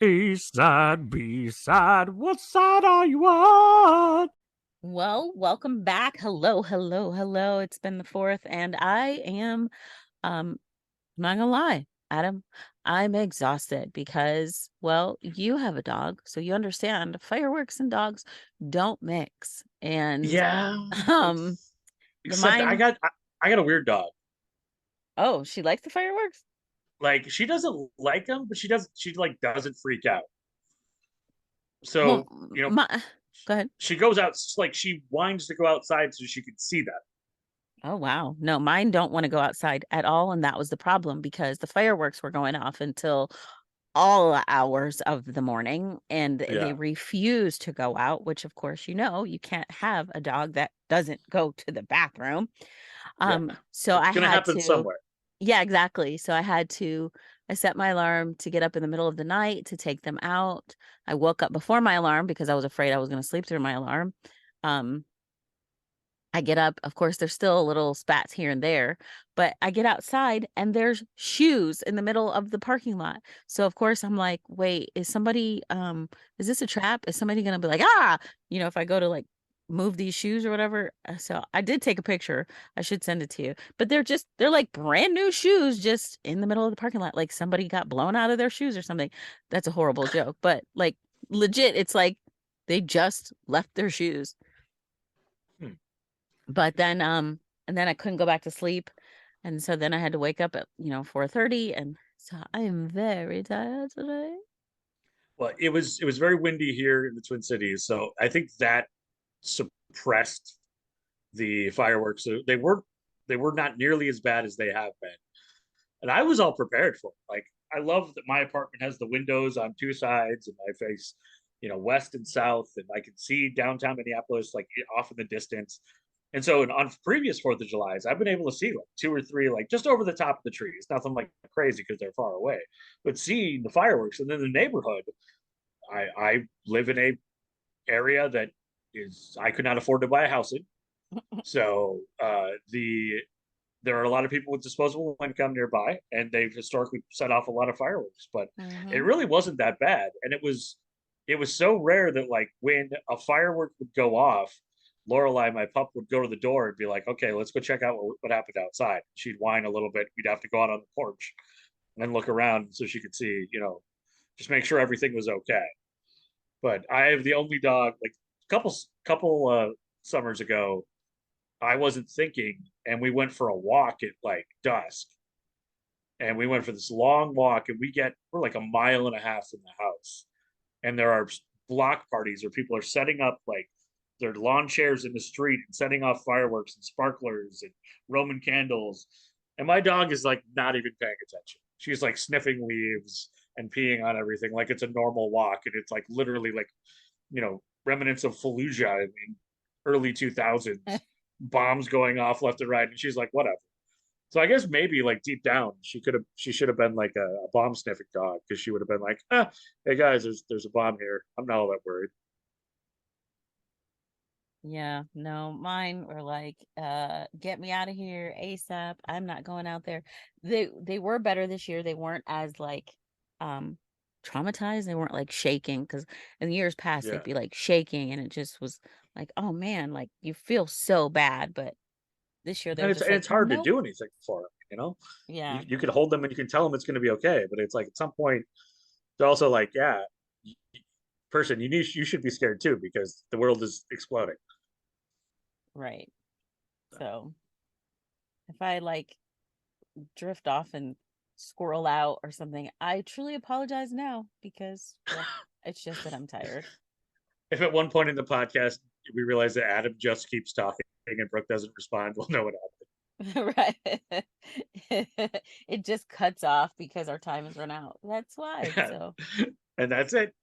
A side, B side, what side are you on? Well, welcome back. Hello, hello, hello. It's been the 4th, and I am not gonna lie, Adam, I'm exhausted because, well, you have a dog, so you understand fireworks and dogs don't mix. And Yeah, um the except I mine got I got a weird dog. oh, she likes the fireworks? Like she doesn't like them, but she like doesn't freak out. Well, So, my go ahead. she goes out like she whines to go outside so she can see them. Oh wow. No, mine don't want to go outside at all, and that was the problem because the fireworks were going off until all hours of the morning and they Yeah, refuse to go out, which of course you can't have a dog that doesn't go to the bathroom. yeah. So It's I gonna had happen to, somewhere. yeah, exactly. So I set my alarm to get up in the middle of the night to take them out. I woke up before my alarm because I was afraid I was going to sleep through my alarm. Um, I get up. Of course, there's still little spats here and there, but I get outside and there's shoes in the middle of the parking lot. So of course I'm like, wait, is this a trap? Is somebody gonna be like, if I go to like move these shoes or whatever? So I did take a picture. I should send it to you. But they're like brand new shoes just in the middle of the parking lot. Like somebody got blown out of their shoes or something. That's a horrible joke, but like legit, it's like they just left their shoes. Hmm. But then and then I couldn't go back to sleep. And so then I had to wake up at, 4:30, and so I am very tired today. Well, it was very windy here in the Twin Cities, so I think that suppressed the fireworks. So they were not nearly as bad as they have been. And I was all prepared for it. Like I love that my apartment has the windows on two sides, and I face, west and south, and I can see downtown Minneapolis like off in the distance. And so on previous Fourth of July's, I've been able to see like two or three, like just over the top of the trees. Nothing like crazy because they're far away, but seeing the fireworks. And then the neighborhood, I live in a area that is I could not afford to buy a house in. So there are a lot of people with disposable income nearby, and they've historically set off a lot of fireworks. But it Mm-hmm. really wasn't that bad, and it was so rare that like when a firework would go off, Lorelai, my pup, would go to the door and be like, "Okay, let's go check out what happened outside." She'd whine a little bit. We'd have to go out on the porch and then look around so she could see, just make sure everything was okay. But I have the only dog. Like couple summers ago, I wasn't thinking, and we went for a walk at like dusk, and we went for this long walk, and we're like a mile and a half from the house, and there are block parties where people are setting up like their lawn chairs in the street and setting off fireworks and sparklers and Roman candles, and my dog is like not even paying attention. She's like sniffing leaves and peeing on everything like it's a normal walk, and it's like literally like, remnants of Fallujah in early 2000s, bombs going off left and right, and she's like, whatever. So I guess maybe like deep down, she should have been like a bomb sniffing dog, because she would have been like, hey guys, there's a bomb here. I'm not all that worried. Yeah, no, mine were like, get me out of here ASAP. I'm not going out there. They were better this year. They weren't as like um traumatized. They weren't like shaking because in years past they'd Yeah, be like shaking and it just was like, oh man, like you feel so bad. But this year they and were it's just and like, it's hard to nope. do anything for them. You Yeah, you could hold them and you can tell them it's going to be okay, but it's like at some point they're also like, yeah, person, you should be scared too because the world is exploding. right. So if I like drift off and squirrel out or something, I truly apologize now because, well, it's just that I'm tired. If at one point in the podcast we realize that Adam just keeps talking and Brooke doesn't respond, we'll know what Right. It just cuts off because our time has run out. That's why. happened. So And that's it.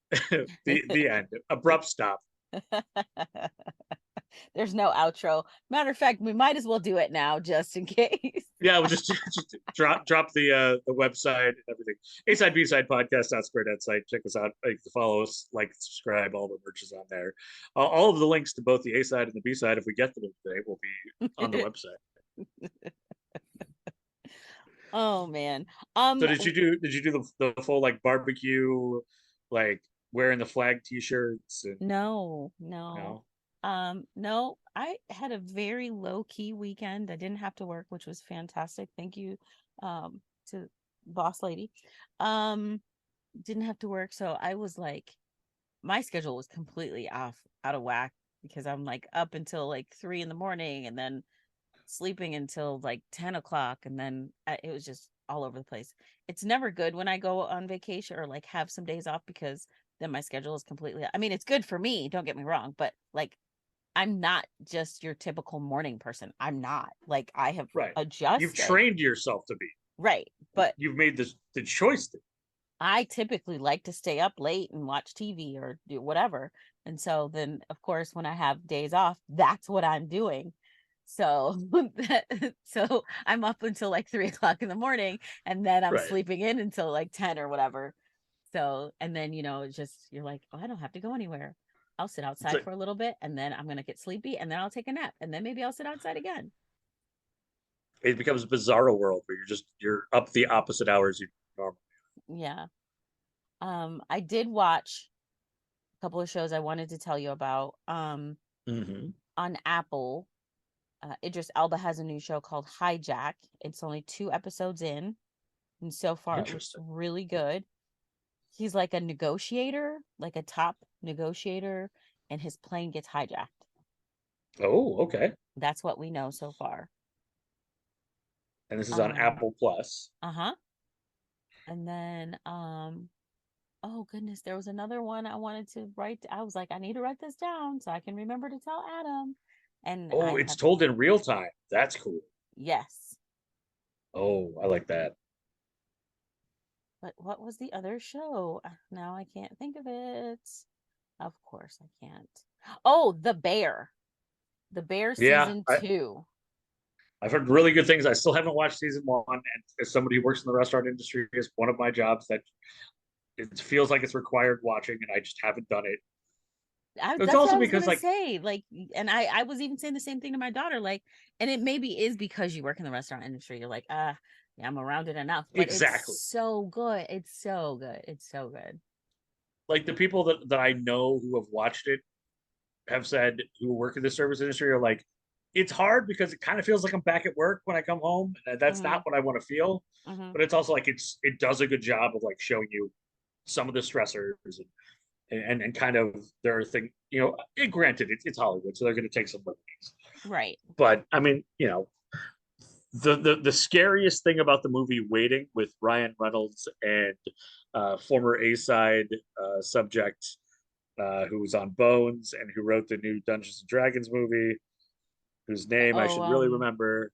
The end. Abrupt stop. there's no outro. Matter of fact, we might as well do it now just in case. Yeah, we'll just drop the website and everything. A side B side podcast.square.site. Check us out. You can follow us, like, subscribe. All the merch is on there. All of the links to both the A side and the B side, if we get to them today, will be on the website. Oh man. So did you do the full like barbecue, like wearing the flag t-shirts and No, no. no? No, I had a very low key weekend. I didn't have to work, which was fantastic. Thank you, to boss lady. Um, didn't have to work, so I was like, my schedule was completely out of whack because I'm like up until like 3 in the morning and then sleeping until like 10 o'clock, and then it was just all over the place. It's never good when I go on vacation or like have some days off because then my schedule is completely, I mean, it's good for me, don't get me wrong, but like I'm not just your typical morning person. I'm not. Like I have Right. You've adjusted. trained yourself to be. Right. But You've made the choice to. I typically like to stay up late and watch TV or do whatever. And so then of course when I have days off, that's what I'm doing. So so I'm up until like 3 o'clock in the morning, and then I'm Right. sleeping in until like 10 or whatever. So and then it's just you're like, oh, I don't have to go anywhere. I'll sit It's outside like for a little bit and then I'm gonna get sleepy and then I'll take a nap and then maybe I'll sit outside again. it becomes a bizarro world where you're up the opposite hours you normally. Yeah. I did watch a couple of shows I wanted to tell you about. Mm-hmm. On Apple, Idris Elba has a new show called Hijack. It's only 2 episodes in, and so far it looks Interesting. really good. He's like a negotiator, like a top negotiator, and his plane gets hijacked. Oh, okay. That's what we know so far. And this is on Um, Apple Plus. uh-huh. And then oh goodness, there was another one I wanted to write. I was like, I need to write this down so I can remember to tell Adam. And I Oh, it's have, told in real time. That's cool. yes. Oh, I like that. But what was the other show? Now I can't think of it. Of course I can't. Oh, The Bear. The Bear Yeah, season 2. I've heard really good things. I still haven't watched season one, and as somebody who works in the restaurant industry, is one of my jobs that it feels like it's required watching, and I just haven't done it. It's That's what also I was because gonna like say. Like, and I was even saying the same thing to my daughter. Like, and it maybe is because you work in the restaurant industry. You're like, yeah, I'm around it enough. But it's exactly so good. It's so good. It's so good. like the people that I know who have watched it have said who work in the service industry are like, it's hard because it kind of feels like I'm back at work when I come home. And that's Mm-hmm. not what I want to feel. Mm-hmm. But it's also like it does a good job of like showing you some of the stressors and kind of there are things, granted it's Hollywood, so they're going to take some liberties. Right. But I mean, the scariest thing about the movie Waiting with Ryan Reynolds and former A side subject who was on Bones and who wrote the new Dungeons and Dragons movie, whose name I Oh, should really remember,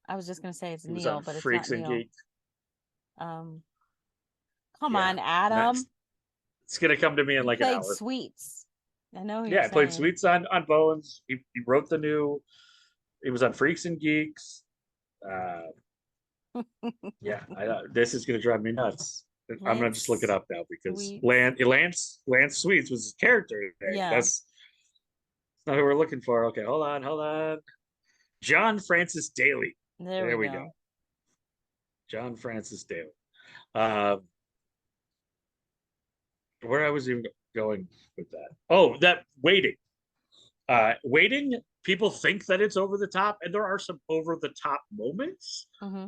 I was just gonna say it's who was on Neil, but it's not Freaks and Neil. Geeks. Um, come Yeah, on, that's Adam. it's gonna come to me in He like an played hour. Sweets. I know who you're Yeah, I played saying. Sweets on Bones. He wrote the new. He was on Freaks and Geeks. Uh, yeah, this is gonna drive me nuts. I'm gonna just look it Lance up now because Sweets. Lance Sweets was his character name. Yeah, That's not who we're looking for. Okay, hold on. John Francis Daly. there we There we go. go. John Francis Daly. Um, where I was even going with that. Oh, that Waiting. Waiting. People think that it's over the top, and there are some over the top moments, Mm-hmm.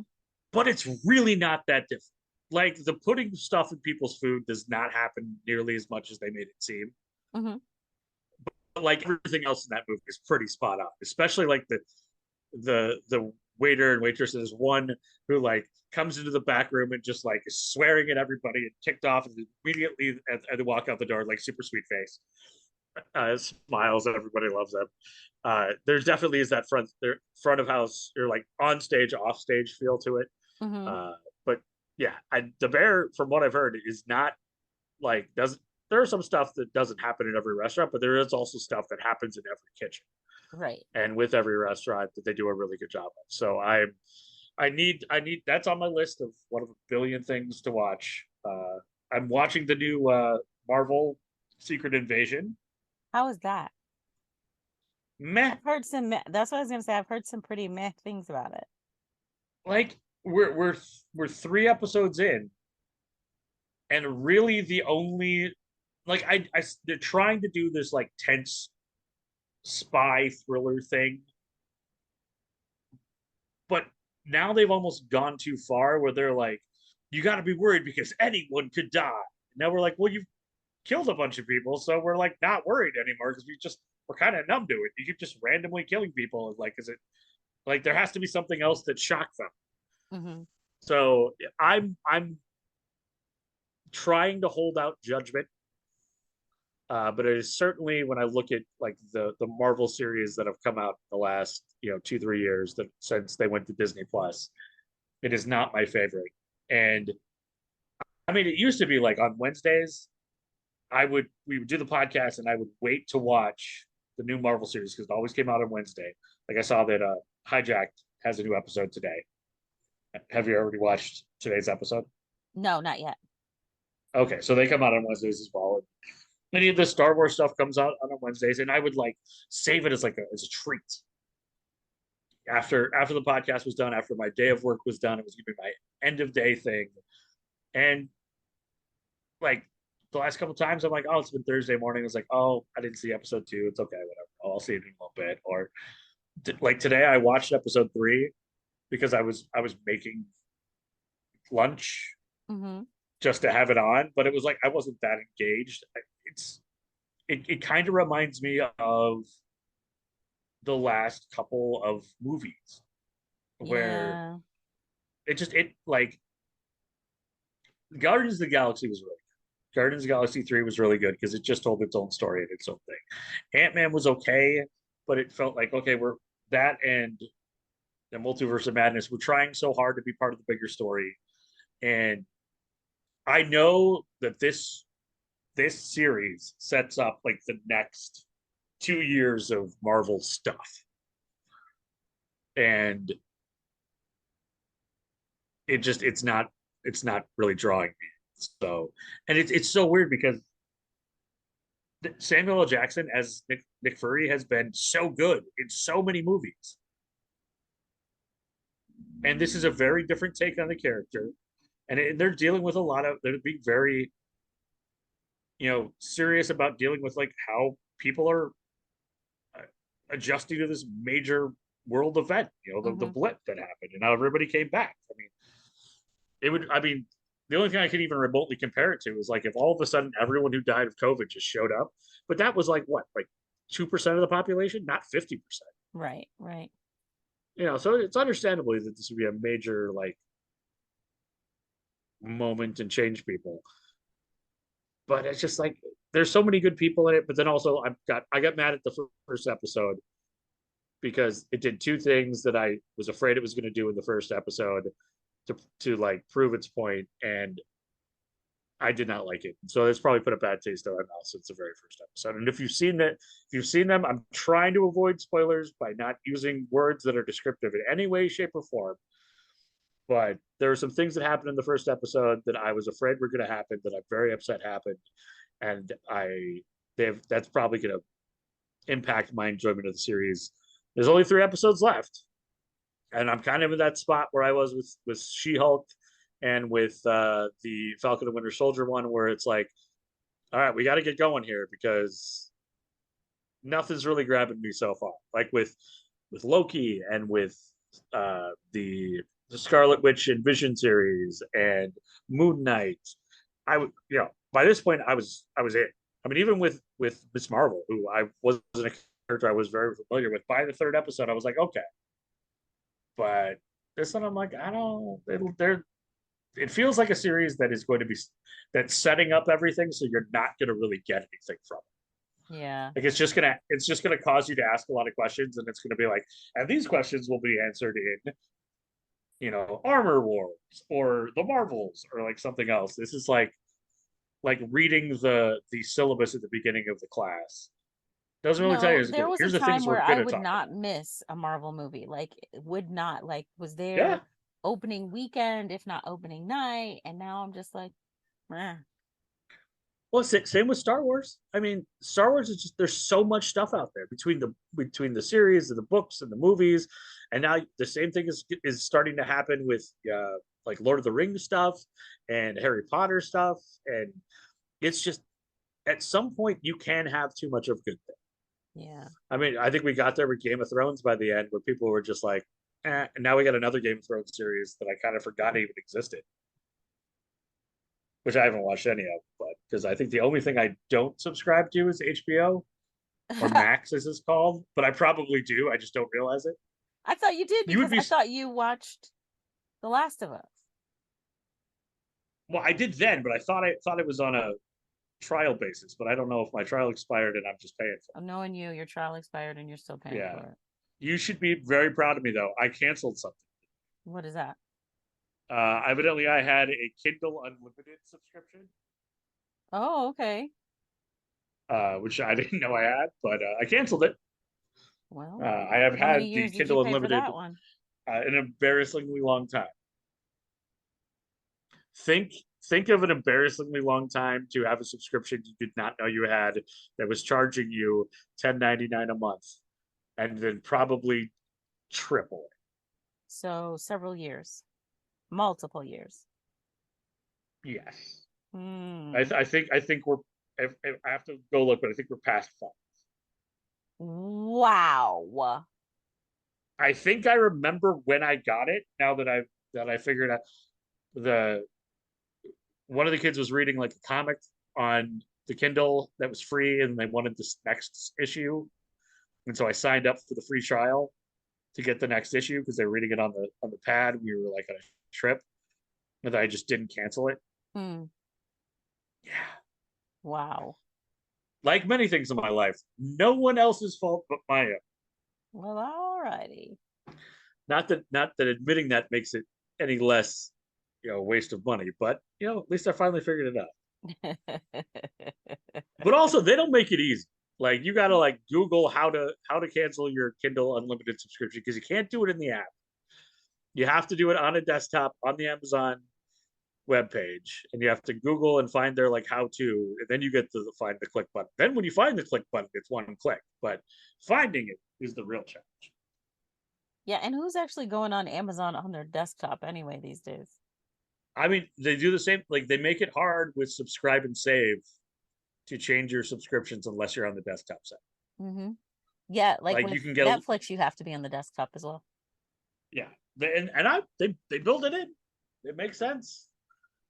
but it's really not that different. Like the putting stuff in people's food does not happen nearly as much as they made it seem. Mm-hmm. But like everything else in that movie is pretty spot on, especially like the waiter and waitress. There's one who like comes into the back room and just like is swearing at everybody and ticked off, and immediately as they walk out the door, like super sweet face, smiles, and everybody loves them. There's definitely is that front of house or like on stage, off stage feel to it. Mm-hmm. But yeah, the bear, from what I've heard, is not like doesn't. There are some stuff that doesn't happen in every restaurant, but there is also stuff that happens in every kitchen Right. and with every restaurant that they do a really good job of. So I need that's on my list of one of a billion things to watch. I'm watching the new Marvel Secret Invasion. How is that? Meh, I've heard some. That's what I was gonna say. I've heard some pretty meh things about it. like we're 3 episodes in, and really the only like I they're trying to do this like tense spy thriller thing, but now they've almost gone too far where they're like, you got to be worried because anyone could die. Now we're like, well, you've killed a bunch of people, so we're like not worried anymore because we're kind of numb to it. You keep just randomly killing people. Like, is it like there has to be something else that shocked them? Mm-hmm. So I'm trying to hold out judgment. But it is certainly when I look at like the Marvel series that have come out in the last 2-3 years that since they went to Disney Plus, it is not my favorite. And I mean, it used to be like on Wednesdays, we would do the podcast and I would wait to watch the new Marvel series because it always came out on Wednesday. Like I saw that Hijacked has a new episode today. Have you already watched today's episode? No, not yet. Okay, so they come out on Wednesdays as well. Any of the Star Wars stuff comes out on Wednesdays, and I would like save it as like as a treat. After the podcast was done, after my day of work was done, it was gonna be my end of day thing. And like the last couple of times, I'm like, oh, it's been Thursday morning. It's like, oh, I didn't see episode 2. It's okay, whatever. I'll see it in a little bit. Or like today, I watched episode 3 because I was making lunch Mm-hmm. just to have it on, but it was like I wasn't that engaged. It kind of reminds me of the last couple of movies where Yeah. it like Guardians of the Galaxy was really good. Guardians of the Galaxy 3 was really good because it just told its own story and its own thing. Ant-Man was okay, but it felt like okay, we're that and the Multiverse of Madness, we're trying so hard to be part of the bigger story. And I know that this series sets up like the next 2 years of Marvel stuff. And it's not really drawing me. So, and it's so weird because Samuel L. Jackson as Nick Fury has been so good in so many movies, and this is a very different take on the character, and they're dealing with a lot of they're being very serious about dealing with like how people are uh, adjusting to this major world event, the Mm-hmm. blip that happened, and how everybody came back. I mean, the only thing I can even remotely compare it to is like if all of a sudden everyone who died of COVID just showed up, but that was like what, like 2% of the population, not 50%. Right, right. So it's understandably that this would be a major like moment and change people. But it's just like there's so many good people in it, but then also I got mad at the first episode because it did two things that I was afraid it was going to do in the first episode to like prove its point, and I did not like it. So it's probably put a bad taste in my mouth since the very first episode. And if you've seen them, I'm trying to avoid spoilers by not using words that are descriptive in any way, shape, or form. But there are some things that happened in the first episode that I was afraid were going to happen that I'm very upset happened, and that's probably going to impact my enjoyment of the series. There's only 3 episodes left, and I'm kind of in that spot where I was with She-Hulk and with the Falcon and Winter Soldier one, where it's like, all right, we got to get going here because nothing's really grabbing me so far. Like with Loki and with the Scarlet Witch and Vision series and Moon Knight, I would by this point I was it. I mean, even with Miss Marvel, who I wasn't a character I was very familiar with, by the third episode, I was like, okay. But this one, I'm like, I don't. It feels like a series that is going to be that's setting up everything, so you're not going to really get anything from it. Yeah. Like it's just gonna cause you to ask a lot of questions, and it's gonna be like, and these questions will be answered in Armor Wars or the Marvels or like something else. This is like reading the syllabus at the beginning of the class. Doesn't really tell you. No, It's there was a here's the things time we're where I gonna would talk about. not miss a Marvel movie. Like, would not, like, was Yeah, there opening weekend, if not opening night, and now I'm just like, meh. Well, same with Star Wars. I mean, Star Wars is just there's so much stuff out there between the series and the books and the movies, and now the same thing is starting to happen with like Lord of the Rings stuff and Harry Potter stuff, and it's just at some point you can have too much of good things. Yeah. I mean, I think we got there with Game of Thrones by the end, where people were just like, and now we got another Game of Thrones series that I kind of forgot even existed, which I haven't watched any of, but because I think the only thing I don't subscribe to is HBO or Max, as it's called, but I probably do. I just don't realize it. I thought you did You would because be I thought you watched The Last of Us. well, I did then, but I thought it was on a trial basis, but I don't know if my trial expired and I'm just paying for I'm knowing you, your trial expired and you're still it. paying Yeah. for it. You should be very proud of me though. I canceled something. What is that? Evidently I had a Kindle Unlimited subscription, Oh, okay. which I didn't know I had, but I canceled it. Well, I have how many had the years did you Kindle pay for Unlimited that one? an embarrassingly long time. Think think of an embarrassingly long time to have a subscription you did not know you had that was charging you 10.99 a month, and then probably triple it. So several years, multiple years. Yes, Hmm. I think we're. I have to go look, but I think we're past 5. Wow. I think I remember when I got it. Now that I figured out the one of the kids was reading like a comic on the Kindle that was free, and they wanted this next issue, and so I signed up for the free trial to get the next issue because they were reading it on the pad. We were like on a trip, and I just didn't cancel it. Hmm. Yeah, Wow. like many things in my life, no one else's fault but my own. Well, alrighty. Not that admitting that makes it any less, waste of money, but at least I finally figured it out. But also, they don't make it easy. Like you got to like Google how to cancel your Kindle Unlimited subscription because you can't do it in the app. You have to do it on a desktop on the Amazon webpage, and you have to Google and find their like how to, and then you get to find the click button. Then when you find the click button, it's one click, but finding it is the real challenge. Yeah, and who's actually going on Amazon on their desktop anyway these days? I mean, they do the same. Like they make it hard with subscribe and save to change your subscriptions unless you're on the desktop side. Mm-hmm. Yeah, like Like with you can get Netflix, you have to be on the desktop as well. yeah, they build it in. It makes sense.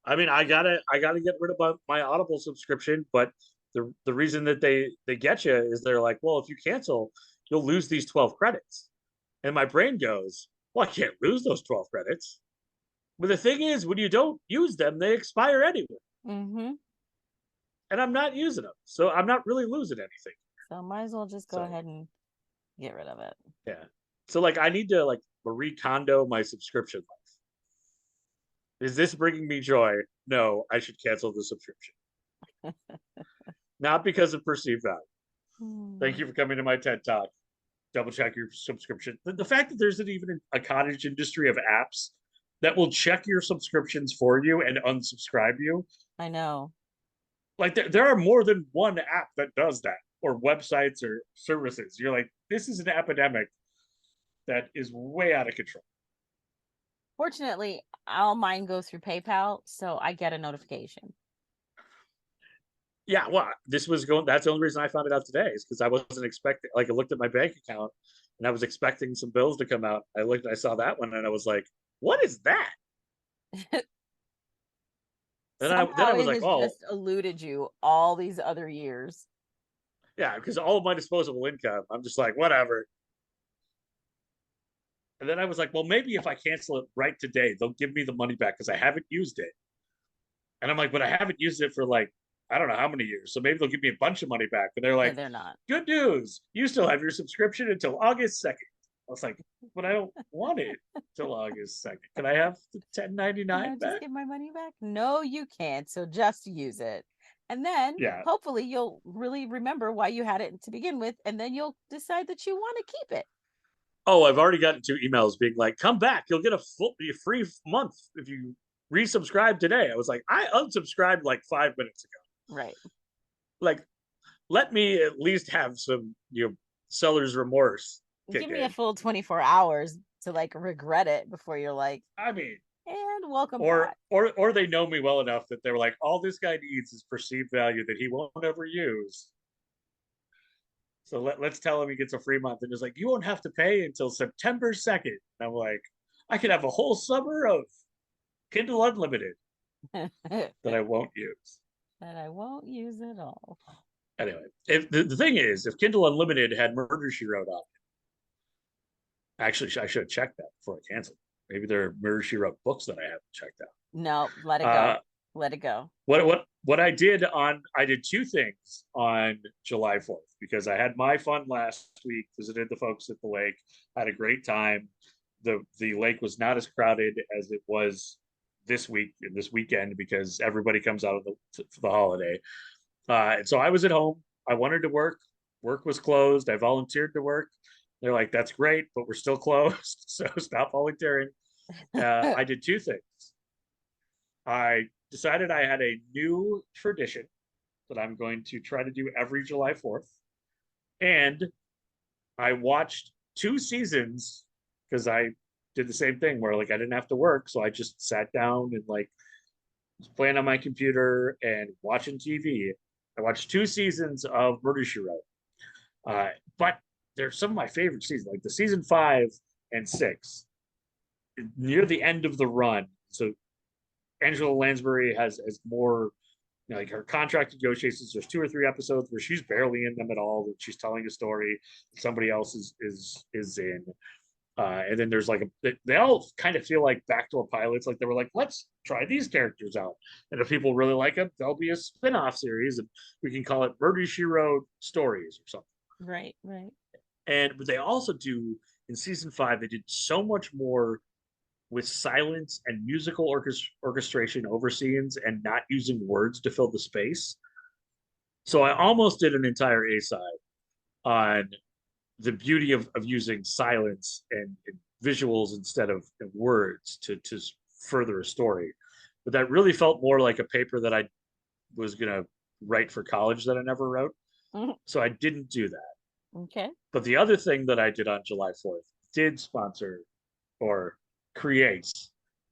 I mean, I gotta get rid of my Audible subscription, but the reason that they get you is they're like, well, if you cancel, you'll lose these 12 credits. And my brain goes, well, I can't lose those 12 credits. But the thing is, when you don't use them, they expire anyway. Mm-hmm. And I'm not using them. So I'm not really losing anything. So might as well just go So ahead and get rid of it. yeah. So like I need to like recondo my subscription life. Is this bringing me joy? No, I should cancel the subscription. Not because of perceived value. Thank Hmm. you for coming to my TED Talk. Double check your subscription. The fact that there's even a cottage industry of apps that will check your subscriptions for you and unsubscribe you. I know. Like there are more than one app that does that, or websites or services. You're like, this is an epidemic that is way out of control. Fortunately, all mine go through PayPal, so I get a notification. Yeah, well, this was going. That's the only reason I found it out today is because I wasn't expecting. Like, I looked at my bank account and I was expecting some bills to come out. I saw that one, and I was like, "What is that?" Then I Somehow was it like, has "Oh, just eluded you all these other years. yeah," because all of my disposable income, I'm just like, whatever. And then I was like, "Well, maybe if I cancel it right today, they'll give me the money back because I haven't used it." And I'm like, "But I haven't used it for like I don't know how many years, so maybe they'll give me a bunch of money back." And they're Yeah, like, they're not. "Good news, you still have your subscription until August 2nd." I was like, "But I don't want it till August 2nd. Can I have the 10.99 Just back?" get my money back? No, you can't. So just use it. And then Yeah. hopefully you'll really remember why you had it to begin with, and then you'll decide that you want to keep it. Oh, I've already gotten 2 emails being like, "Come back, you'll get a free month if you resubscribe today." I was like, I unsubscribed like 5 minutes ago. Right. Like, let me at least have some, seller's remorse kick Give me a in. full 24 hours to like regret it before you're like, I mean, and welcome or back. or they know me well enough that they were like, all this guy needs is perceived value that he won't ever use. So let's tell him he gets a free month, and it's like, you won't have to pay until September 2nd. And I'm like, I could have a whole summer of Kindle Unlimited That that I won't use. I won't use at all. Anyway, if the thing is, if Kindle Unlimited had Murder She Wrote on it, actually, I should have checked that before I canceled. Maybe there are Murder She Wrote books that I haven't checked No, let it out. go. Let it go. What I did two things on July 4th because I had my fun last week, visited the folks at the lake, had a great time. The lake was not as crowded as it was this week and this weekend because everybody comes out of for the holiday. And so I was at home. I wanted to work. Work was closed. I volunteered to work. They're like, "That's great, but we're still closed, so stop volunteering." I did two things. I decided I had a new tradition that I'm going to try to do every July 4th. And I watched two seasons because I did the same thing where like I didn't have to work. So I just sat down and like was playing on my computer and watching TV. I watched two seasons of Murder She Wrote. But they're some of my favorite seasons, like the season 5 and 6, near the end of the run. So Angela Lansbury has more, like her contract negotiations. There's 2 or 3 episodes where she's barely in them at all. She's telling a story that somebody else is in. And then there's like they all kind of feel like backdoor pilots. Like they were like, let's try these characters out, and if people really like them, there'll be a spin-off series, and we can call it Murder She Wrote Stories or something. Right, right. And but they also do in season 5. They did so much more with silence and musical orchestration over scenes and not using words to fill the space. So I almost did an entire A side on the beauty of using silence and visuals instead of words to further a story. But that really felt more like a paper that I was going to write for college that I never wrote. Mhm. So I didn't do that. Okay. But the other thing that I did on July 4th did sponsor or create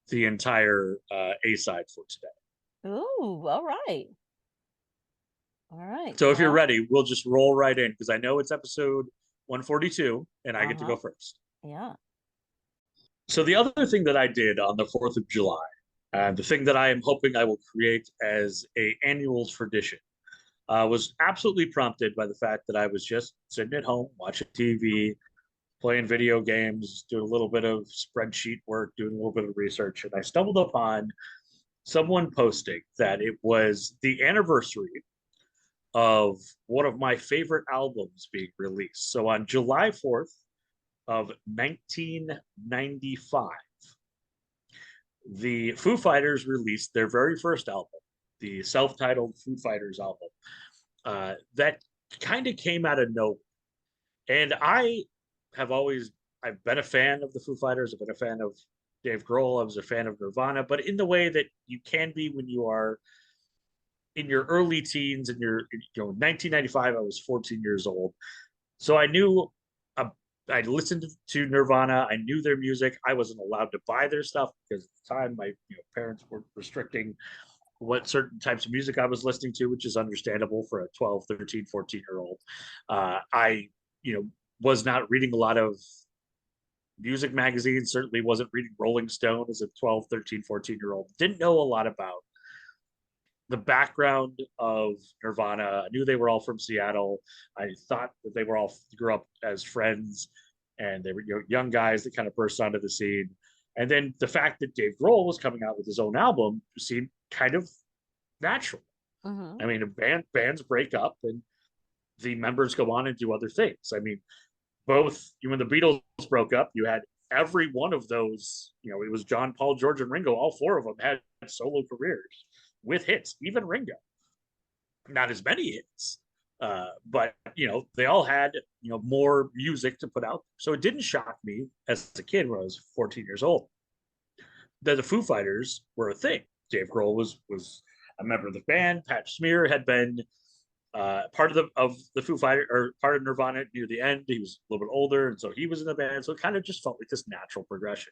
the entire A side for today. Ooh, all right. All right. So if you're Well, ready, we'll just roll right in because I know it's episode 142 and I get to uh-huh. go first. Yeah. So the other thing that I did on the 4th of July, and the thing that I am hoping I will create as a annual tradition, was absolutely prompted by the fact that I was just sitting at home watching TV, playing video games, doing a little bit of spreadsheet work, doing a little bit of research, and I stumbled upon someone posting that it was the anniversary of one of my favorite albums being released. So on July 4th of 1995, the Foo Fighters released their very first album, the self-titled Foo Fighters album. That kind of came out of nowhere. And I've been a fan of the Foo Fighters. I've been a fan of Dave Grohl. I was a fan of Nirvana, but in the way that you can be when you are in your early teens. And 1995, I was 14 years old. So uh, I listened to Nirvana. I knew their music. I wasn't allowed to buy their stuff because at the time my parents were restricting what certain types of music I was listening to, which is understandable for a 12, 13, 14-year old. I, was not reading a lot of music magazines, certainly wasn't reading Rolling Stone as a 12, 13, 14-year old. Didn't know a lot about the background of Nirvana. I knew they were all from Seattle. I thought that they were all grew up as friends, and they were young guys that kind of burst onto the scene. And then the fact that Dave Grohl was coming out with his own album seemed kind of natural. Mm-hmm. I mean, bands break up and the members go on and do other things. I mean, both when the Beatles broke up, you had every one of those. It was John, Paul, George, and Ringo. All four of them had solo careers with hits. Even Ringo, not as many hits, but they all had more music to put out. So it didn't shock me as a kid when I was 14 years old that the Foo Fighters were a thing. Dave Grohl was a member of the band. Pat Smear had been part of the Foo Fighter or part of Nirvana near the end. He was a little bit older, and so he was in the band. So it kind of just felt like this natural progression.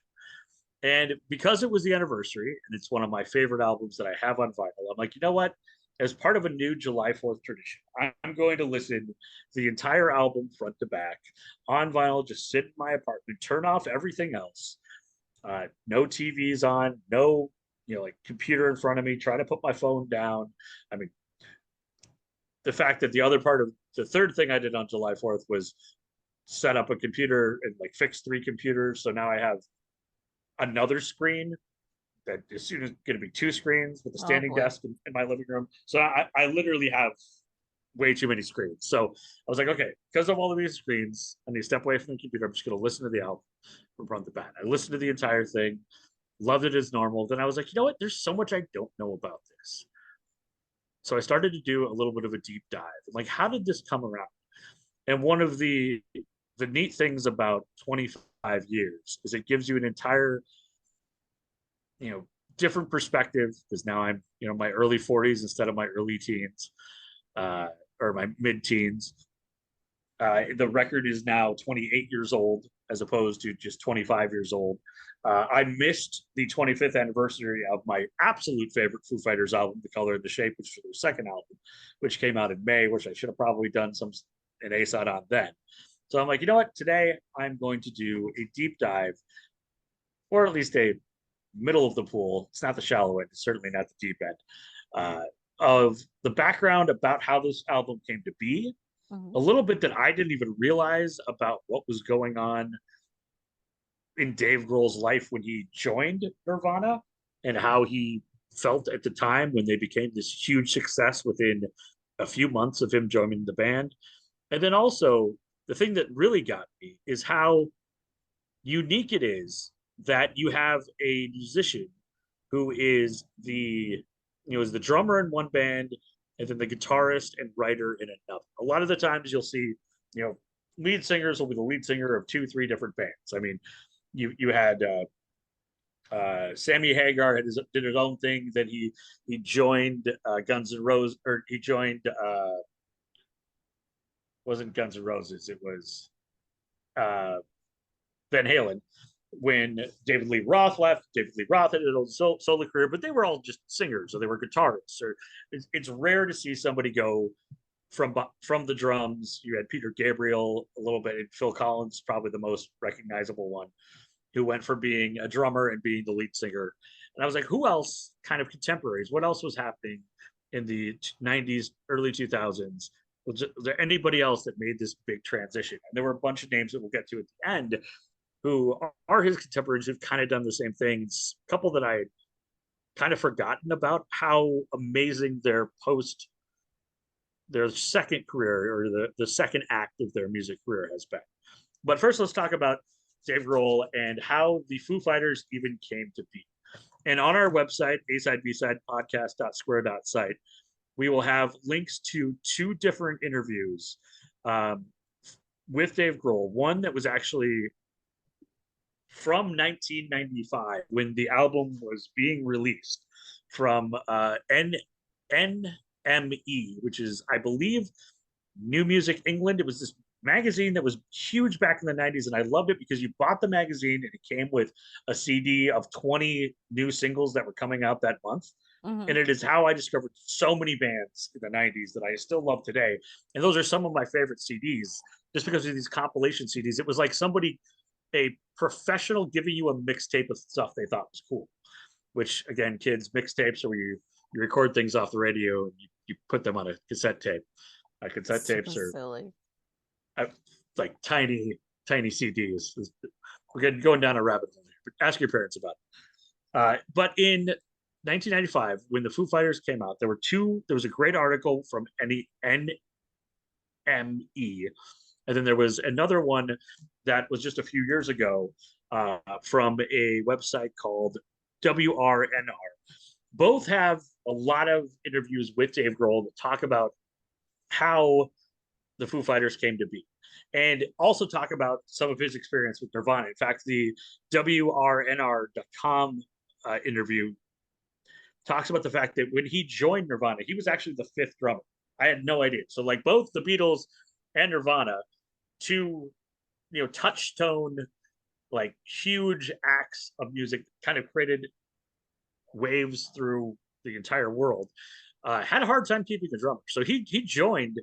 And because it was the anniversary, and it's one of my favorite albums that I have on vinyl, I'm like, you know what? As part of a new July 4th tradition, I'm going to listen to the entire album front to back on vinyl, just sit in my apartment, turn off everything else. No TVs on, no, like computer in front of me, try to put my phone down. I mean, the fact that the third thing I did on July 4th was set up a computer and like fix 3 computers. So now I have another screen that is soon as going to be 2 screens with a Oh standing boy. desk in my living room. So I literally have way too many screens. So I was like, okay, because of all of these screens, I need to step away from the computer. I'm just going to listen to the album from front to back. I listened to the entire thing, loved it as normal. Then I was like, you know what? There's so much I don't know about this. So I started to do a little bit of a deep dive. Like, how did this come around? And one of the neat things about 25 years is it gives you an entire, you know, different perspective because now I'm, my early 40s instead of my early teens, uh, or my mid teens. The record is now 28 years old as opposed to just 25 years old. I missed the 25th anniversary of my absolute favorite Foo Fighters album, The Color and the Shape, which was their second album, which came out in May, which I should have probably done an ASOD on then. So I'm like, you know what? Today I'm going to do a deep dive, or at least a middle of the pool. It's not the shallow end. It's certainly not the deep end. Of the background about how this album came to be, Mhm. a little bit that I didn't even realize about what was going on in Dave Grohl's life when he joined Nirvana and how he felt at the time when they became this huge success within a few months of him joining the band. And then also, the thing that really got me is how unique it is that you have a musician who is the drummer in one band and then the guitarist and writer in another. A lot of the times you'll see, lead singers will be the lead singer of 2 3 different bands. I mean, you had Sammy Hagar did his own thing. Then he joined Guns N' Roses, or he joined wasn't Guns N' Roses, it was uh, Van Halen. When David Lee Roth left, David Lee Roth had a solo career, but they were all just singers or they were guitarists. Or it's rare to see somebody go from the drums. You had Peter Gabriel a little bit, and Phil Collins, probably the most recognizable one, who went from being a drummer and being the lead singer. And I was like, who else kind of contemporaries? What else was happening in the 90s, early 2000s? Was there anybody else that made this big transition? And there were a bunch of names that we'll get to at the end who are his contemporaries who've kind of done the same things. A couple that I had kind of forgotten about how amazing their second career or the second act of their music career has been. But first, let's talk about Dave Grohl and how the Foo Fighters even came to be. And on our website, asidebsidepodcast.square.site, we will have links to 2 different interviews um, with Dave Grohl. One that was actually from 1995 when the album was being released from NME, which is, I believe, New Music England. It was this magazine that was huge back in the 90s, and I loved it because you bought the magazine and it came with a CD of 20 new singles that were coming out that month. Mhm. And it is how I discovered so many bands in the 90s that I still love today. And those are some of my favorite CDs just because of these compilation CDs. It was like a professional giving you a mixtape of stuff they thought was cool, which again, kids, mixtapes are where you record things off the radio and you put them on a cassette tape. Cassette Super tapes are silly. uh, like tiny CDs. We're getting going down a rabbit hole here, but ask your parents about it. But in 1995, when the Foo Fighters came out, there was a great article from NME, and then there was another one that was just a few years ago from a website called WRNR. Both have a lot of interviews with Dave Grohl that talk about how the Foo Fighters came to be, and also talk about some of his experience with Nirvana. In fact, the WRNR.com interview talks about the fact that when he joined Nirvana, he was actually the fifth drummer. I had no idea. So like both the Beatles and Nirvana, two touchstone like huge acts of music, kind of created waves through the entire world. Had a hard time keeping a drummer, so he joined,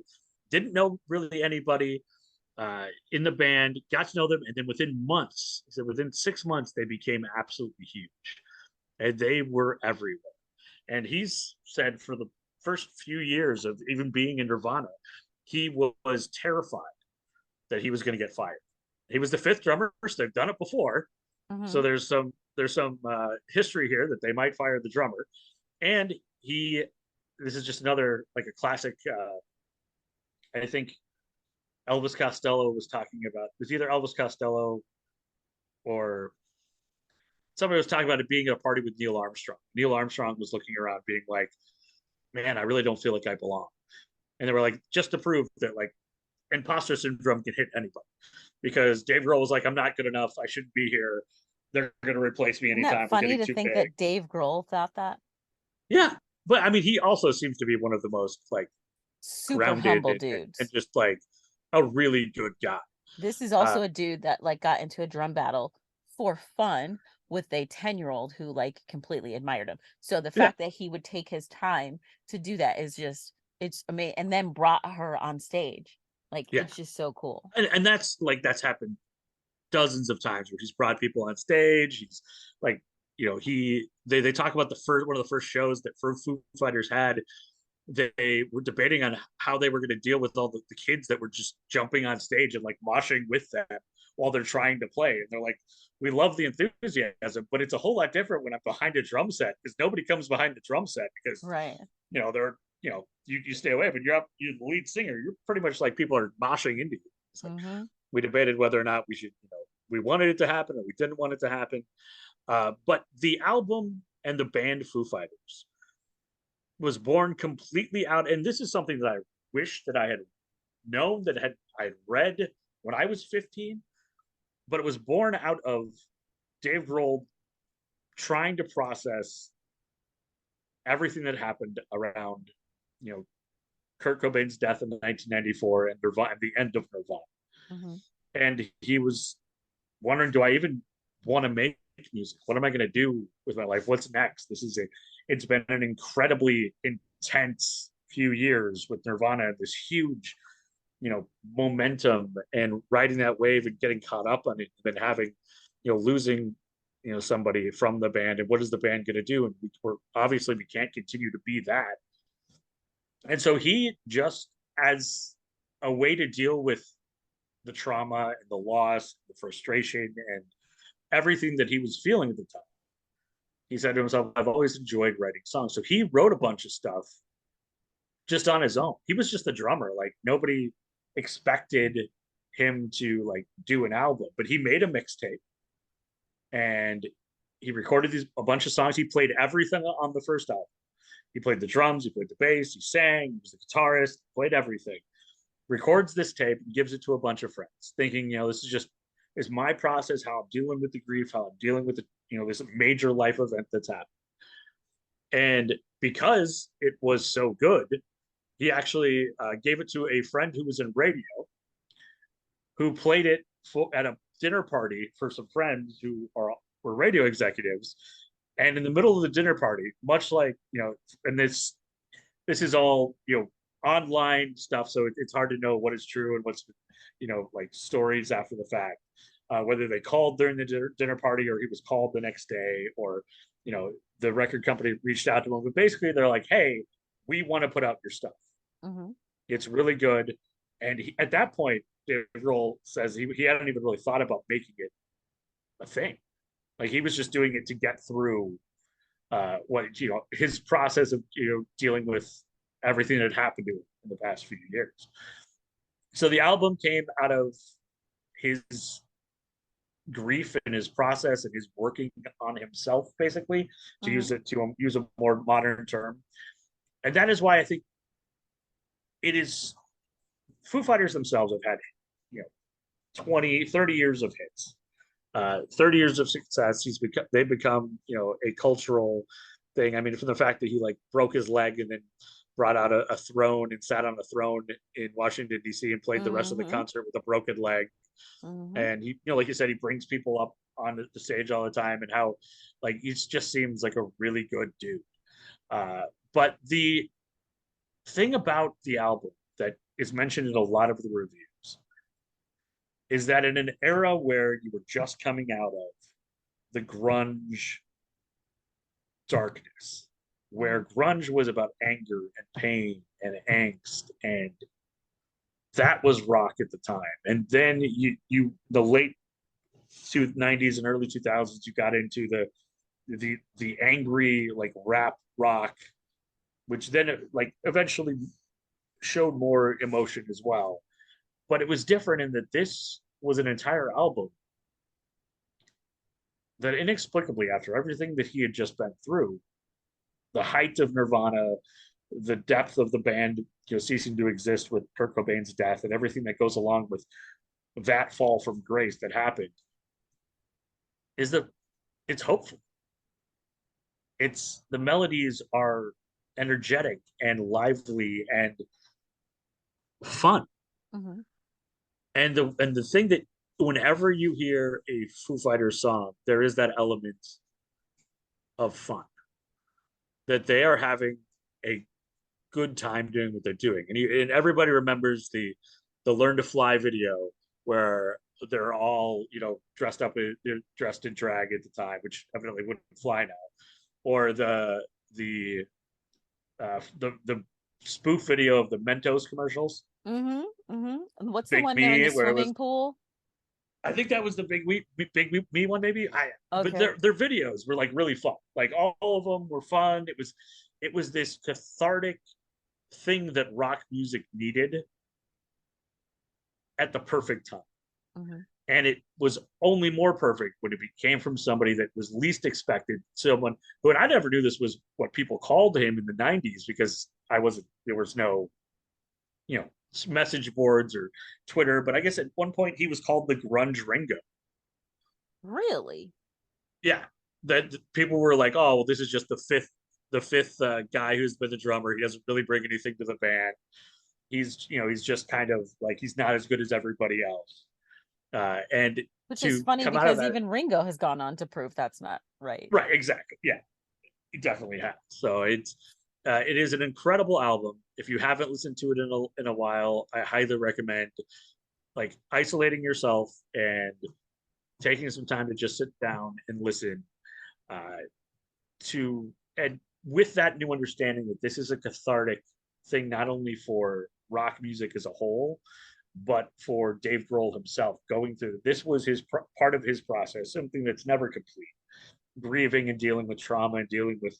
didn't know really anybody in the band, got to know them, and then within months, he said within 6 months, they became absolutely huge, and they were everywhere. And he's said for the first few years of even being in Nirvana, he was terrified that he was going to get fired. He was the fifth drummer, so they've done it before. So Hmm. there's some history here that they might fire the drummer, and he this is just another like a classic. I think Elvis Costello was talking about, it was either Elvis Costello or somebody was talking about it being at a party with Neil Armstrong. Neil Armstrong was looking around, being like, "Man, I really don't feel like I belong." And they were like, just to prove that like imposter syndrome can hit anybody, because Dave Grohl was like, "I'm not good enough. I shouldn't be here. They're going to replace me Isn't that anytime. We're funny getting to too think big." that Dave Grohl thought that? Yeah, but I mean, he also seems to be one of the most like Super grounded humble and dudes. just like a really good guy. This is Uh, also a dude that like got into a drum battle for fun with a 10-year-old who like completely admired him. So the yeah, fact that he would take his time to do that is just it's amazing, and then brought her on stage. Like yeah, it's just so cool. and that's happened dozens of times where he's brought people on stage. He's like, they talk about the first one of the first shows that Foo Fighters had. They were debating on how they were going to deal with all the kids that were just jumping on stage and like moshing with them while they're trying to play. And they're like, "We love the enthusiasm, but it's a whole lot different when I'm behind a drum set, because nobody comes behind the drum set because Right. they're you stay away, but you're the lead singer. You're pretty much like people are moshing into you." It's like Hmm. we debated whether or not we should, we wanted it to happen or we didn't want it to happen. But the album and the band Foo Fighters was born completely out, and this is something that I wish that I had known, that I had read when I was 15, but it was born out of Dave Grohl trying to process everything that happened around, you know, Kurt Cobain's death in 1994 and Nirvana, the end of Nirvana. Hmm. And he was wondering, do I even want to make music? What am I going to do with my life? What's next? It's been an incredibly intense few years with Nirvana, this huge, momentum, and riding that wave and getting caught up on it, and then having, losing, somebody from the band. And what is the band going to do? And we're obviously, we can't continue to be that. And so he just, as a way to deal with the trauma and the loss, the frustration, and everything that he was feeling at the time, he said to himself, "I've always enjoyed writing songs." So he wrote a bunch of stuff just on his own. He was just the drummer. Like nobody expected him to like do an album, but he made a mixtape and he recorded a bunch of songs. He played everything on the first album. He played the drums, he played the bass, he sang, he was the guitarist, played everything. Records this tape and gives it to a bunch of friends, thinking, this is my process, how I'm dealing with the grief, how I'm dealing with this major life event that's happened. And because it was so good, he actually gave it to a friend who was in radio, who played it at a dinner party for some friends were radio executives. And in the middle of the dinner party, much like, and this is all, online stuff, so it's hard to know what is true and what's, like stories after the fact, whether they called during the dinner party or he was called the next day, or the record company reached out to him. But basically they're like, "Hey, we want to put out your stuff. Hmm. It's really good." And at that point, Dave Grohl says he hadn't even really thought about making it a thing. Like he was just doing it to get through what his process of dealing with everything that had happened to him in the past few years. So the album came out of his grief and his process and his working on himself, basically, to Hmm. use a more modern term. And that is why I think it is. Foo Fighters themselves have had, 20, 30 years of hits, 30 years of success. They've become, a cultural thing. I mean, from the fact that he like broke his leg and then brought out a throne and sat on a throne in Washington D.C. and played the rest of the Mm-hmm. concert with a broken leg. Mm-hmm. And he, like you said, he brings people up on the stage all the time, and how like he just seems like a really good dude. Uh, but the thing about the album that is mentioned in a lot of the reviews is that in an era where you were just coming out of the grunge darkness, Mm-hmm. where grunge was about anger and pain and angst, and that was rock at the time. And then the late 90s and early 2000s, you got into the angry like rap rock, which then like eventually showed more emotion as well. But it was different in that this was an entire album that inexplicably, after everything that he had just been through, the height of Nirvana, the depth of the band, ceasing to exist with Kurt Cobain's death, and everything that goes along with that fall from grace that happened, is that it's hopeful. It's the melodies are energetic and lively and fun. Mm-hmm. And the thing that whenever you hear a Foo Fighters song, there is that element of fun, that they are having a good time doing what they're doing. And everybody remembers the Learn to Fly video where they're all dressed up, they're dressed in drag at the time, which evidently wouldn't fly now, or the spoof video of the Mentos commercials. Mm-hmm. Mm-hmm. And what's the Big one they're in Me, the where it was, swimming pool? I think that was the Big Me one, maybe. But Okay. their videos were like really fun. Like all of them were fun. It was this cathartic thing that rock music needed at the perfect time. Mm-hmm. And it was only more perfect when it came from somebody that was least expected. Someone who, and I never knew this was what people called him in the 90s, because there was no, you know, message boards or Twitter. But I guess at one point he was called the Grunge Ringo. Really? Yeah. That people were like, oh, well, this is just the fifth guy who's been the drummer. He doesn't really bring anything to the band. He's just kind of like, he's not as good as everybody else. And Which is to funny come out of because that, even Ringo has gone on to prove that's not right. right, exactly, yeah, he definitely has. So it is an incredible album. If you haven't listened to it in a while, I highly recommend like isolating yourself and taking some time to just sit down and listen, uh, to and with that new understanding that this is a cathartic thing, not only for rock music as a whole, but for Dave Grohl himself going through this was his part of his process, something that's never complete, grieving and dealing with trauma and dealing with,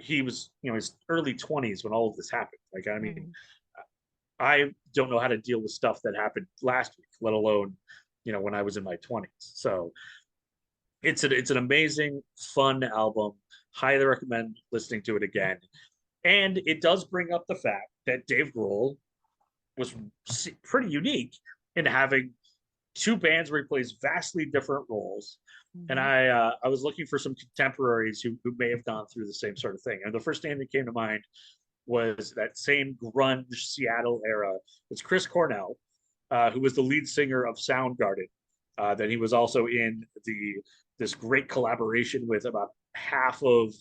he was, his early 20s when all of this happened. Like, I mean, Mm-hmm. I don't know how to deal with stuff that happened last week, let alone, when I was in my 20s. So it's an amazing, fun album. Highly recommend listening to it again. And it does bring up the fact that Dave Grohl was pretty unique in having two bands where he plays vastly different roles. And Mm-hmm. I was looking for some contemporaries who may have gone through the same sort of thing. And the first name that came to mind was that same grunge Seattle era. It's Chris Cornell, who was the lead singer of Soundgarden. Then he was also in this great collaboration with about half of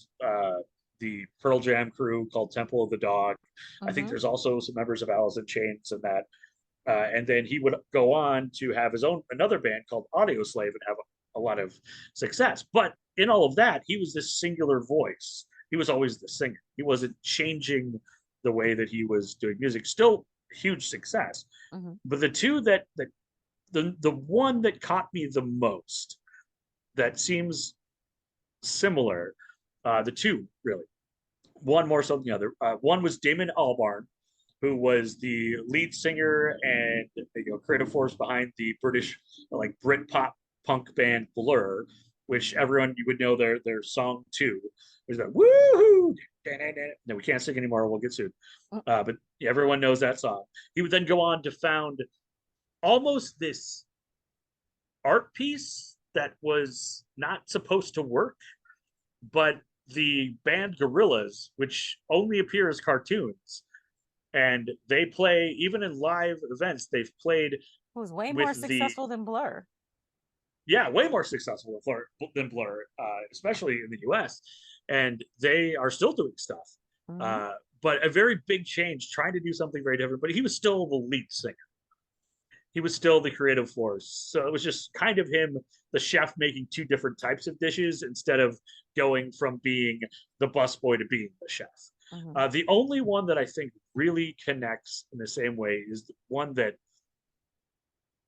the Pearl Jam crew called Temple of the Dog. I think Mm-hmm. there's also some members of Alice in Chains in that. And then he would go on to have his own another band called Audio Slave and have a lot of success. But in all of that, he was this singular voice. He was always the singer. He wasn't changing the way that he was doing music. Still huge success. Mm-hmm. But the two that the one that caught me the most, that seems similar, the two really, one more so than the other. One was Damon Albarn, who was the lead singer and creative force behind the British like Brit pop punk band Blur, which everyone you would know their song too. Was that woohoo? No, we can't sing anymore. We'll get sued. But everyone knows that song. He would then go on to found almost this art piece that was not supposed to work, but the band Gorillaz, which only appear as cartoons, and they play even in live events. They've played It was way more with the successful than Blur. yeah, way more successful than Blur, especially in the U.S. And they are still doing stuff, Hmm. uh, but a very big change, trying to do something very different. But he was still the lead singer. He was still the creative force. So it was just kind of him, the chef, making two different types of dishes instead of going from being the busboy to being the chef. Hmm. The only one that I think really connects in the same way is the one that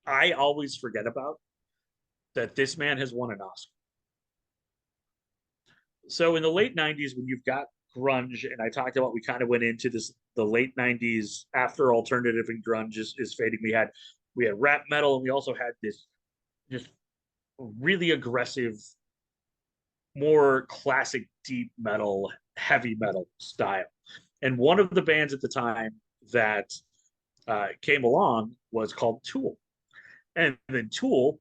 I always forget about, that this man has won an Oscar. So in the late 90s, when you've got grunge, and I talked about, we kind of went into this, the late 90s after alternative and grunge is fading. We had rap metal, and we also had this just really aggressive, more classic deep metal, heavy metal style. And one of the bands at the time that came along was called Tool. And then Tool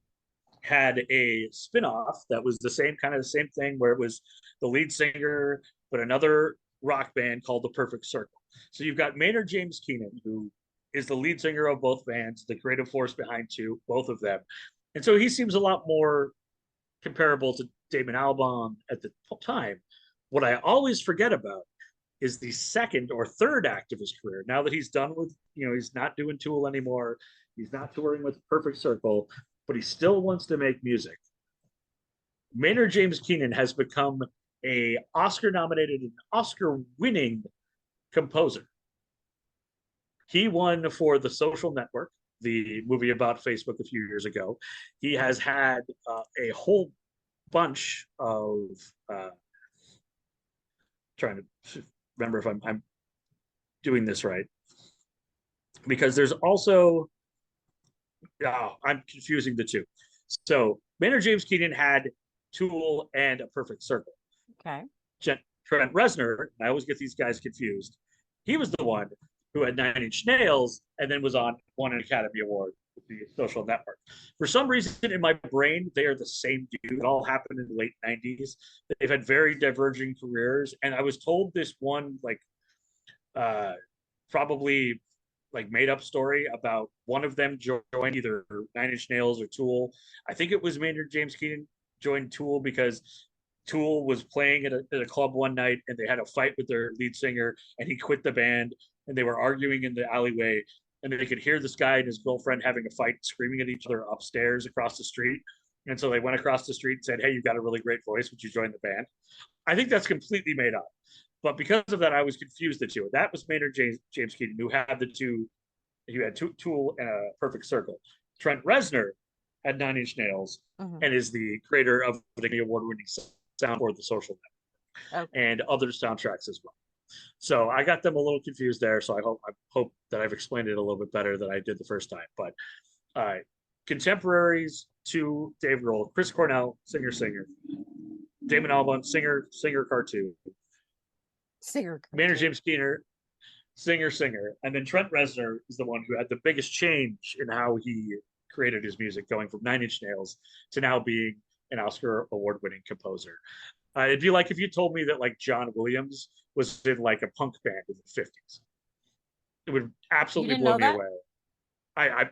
had a spin-off that was the same kind of the same thing, where it was the lead singer but another rock band called the Perfect Circle. So you've got Maynard James Keenan, who is the lead singer of both bands, the creative force behind both of them. And so he seems a lot more comparable to Damon Albarn at the time. What I always forget about is the second or third act of his career. Now that he's done with, he's not doing Tool anymore, he's not touring with Perfect Circle, but he still wants to make music. Maynard James Keenan has become a Oscar nominated and Oscar winning composer. He won for The Social Network, the movie about Facebook a few years ago. He has had a whole bunch of trying to remember if I'm doing this right, because there's also I'm confusing the two. So Maynard James Keenan had Tool and A Perfect Circle. Okay. Trent Reznor, I always get these guys confused. He was the one who had Nine Inch Nails and then won an Academy Award with the Social Network. For some reason in my brain, they are the same dude. It all happened in the late 90s. They've had very diverging careers. And I was told this one, like, probably like made up story about one of them joined either Nine Inch Nails or Tool. I think it was Maynard James Keenan joined Tool because Tool was playing at a club one night and they had a fight with their lead singer and he quit the band and they were arguing in the alleyway and they could hear this guy and his girlfriend having a fight, screaming at each other upstairs across the street. And so they went across the street and said, "Hey, you've got a really great voice. Would you join the band?" I think that's completely made up. But because of that, I was confused the two. That was Maynard James Keenan, who had the two. He had Tool and A Perfect Circle. Trent Reznor had Nine Inch Nails Hmm. and is the creator of the award-winning sound for The Social Network Okay. and other soundtracks as well. So I got them a little confused there. So I hope that I've explained it a little bit better than I did the first time. But contemporaries to Dave Grohl: Chris Cornell, singer, Damon Albarn, singer cartoon, Singer Maynard cartoon. James Keener, singer, and then Trent Reznor is the one who had the biggest change in how he created his music, going from Nine Inch Nails to now being an Oscar award-winning composer. It'd be like if you told me that like John Williams was in like a punk band in the 50s. It would You absolutely didn't blow know me that? away.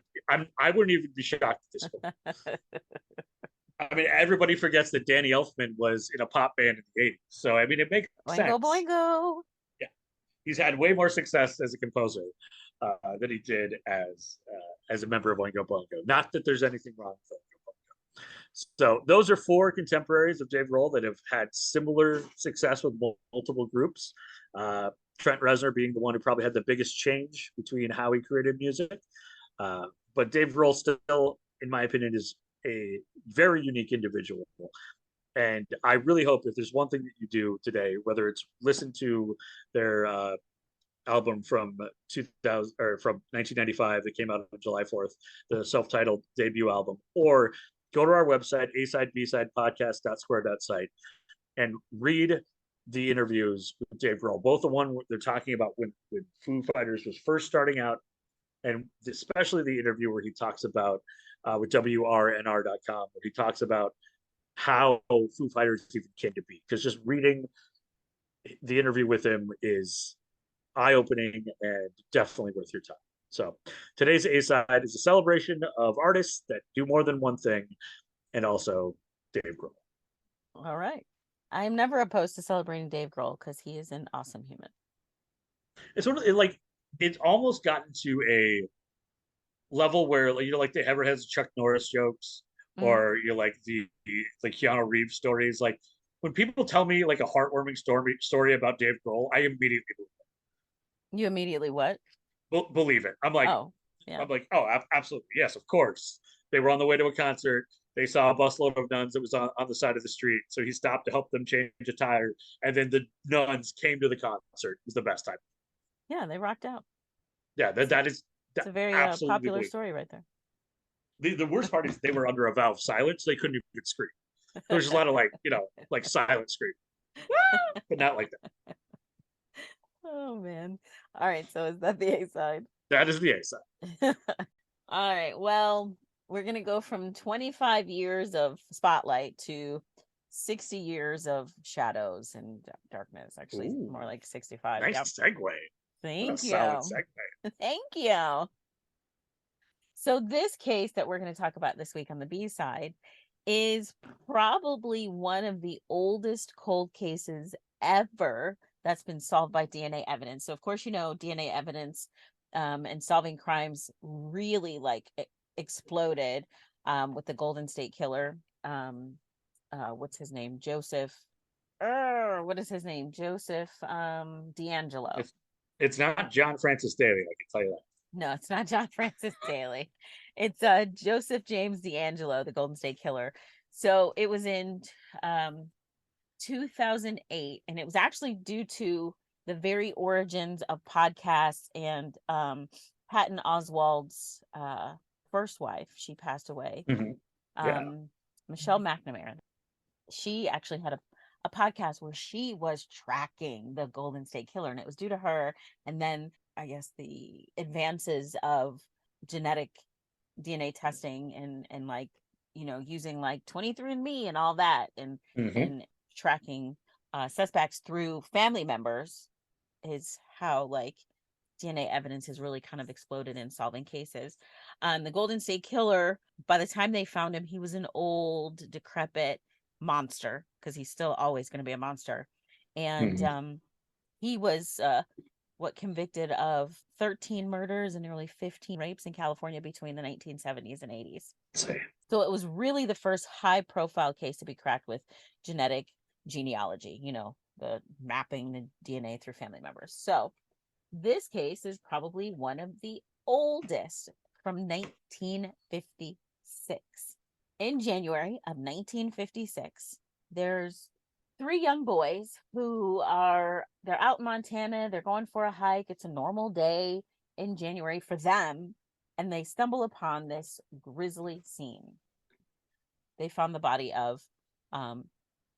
I wouldn't even be shocked at this point. I mean, everybody forgets that Danny Elfman was in a pop band in the 80s. So I mean, it makes Boingo, sense. boingo. Yeah, he's had way more success as a composer than he did as a member of Oingo Boingo. Not that there's anything wrong with Oingo Boingo. So those are four contemporaries of Dave Grohl that have had similar success with multiple groups. Uh, Trent Reznor being the one who probably had the biggest change between how he created music. Uh, but Dave Grohl still, in my opinion, is a very unique individual. And I really hope if there's one thing that you do today, whether it's listen to their album from 2000 or from 1995 that came out on July 4th, the self-titled debut album, or go to our website, asidebsidepodcast.square.site, and read the interviews with Dave Grohl. Both the one they're talking about when Foo Fighters was first starting out, and especially the interview where he talks about with WRNR.com, where he talks about how Foo Fighters even came to be. Because just reading the interview with him is eye-opening and definitely worth your time. So today's A-side is a celebration of artists that do more than one thing, and also Dave Grohl. All right. I'm never opposed to celebrating Dave Grohl because he is an awesome human. It's sort of like it's almost gotten to a level where like the Everheads Chuck Norris jokes, Mm. or like the Keanu Reeves stories. Like when people tell me like a heartwarming story about Dave Grohl, I immediately You immediately what? believe it. I'm like, Oh, yeah. oh, absolutely, yes, of course. They were on the way to a concert. They saw a busload of nuns that was on the side of the street, so he stopped to help them change a tire, and then the nuns came to the concert. It was the best time. Yeah, they rocked out. Yeah, that is It's that a very absolutely popular believe. story right there. The worst part is they were under a vow of silence. They couldn't even scream. There was just a lot of like silent scream, but not like that. Oh man. All right, so is that the A side? That is the A side. All right. Well, we're gonna go from 25 years of spotlight to 60 years of shadows and darkness. Actually, Ooh, more like 65. nice Yep. segue. What a Thank solid you. segue. Thank you. So this case that we're going to talk about this week on the B side is probably one of the oldest cold cases ever that's been solved by DNA evidence. So of course, DNA evidence and solving crimes really like exploded with the Golden State Killer. What's his name? Joseph. What is his name? Joseph D'Angelo. It's not John Francis Daly. I can tell you that. No, it's not John Francis Daly. It's Joseph James D'Angelo, the Golden State Killer. So it was in um 2008, and it was actually due to the very origins of podcasts and Patton Oswalt's first wife. She passed away. Mm-hmm. Yeah. Michelle McNamara. She actually had a podcast where she was tracking the Golden State Killer, and it was due to her. And then I guess the advances of genetic DNA testing and like using like 23andMe and all that, Mm-hmm. and tracking suspects through family members is how like DNA evidence has really kind of exploded in solving cases. The Golden State Killer, by the time they found him, he was an old, decrepit monster because he's still always going to be a monster. And Mm-hmm. he was convicted of 13 murders and nearly 15 rapes in California between the 1970s and 80s. See. So it was really the first high profile case to be cracked with genetic genealogy, the mapping the DNA through family members. So this case is probably one of the oldest, from 1956. In January of 1956, there's three young boys they're out in Montana, they're going for a hike. It's a normal day in January for them, and they stumble upon this grisly scene. They found the body of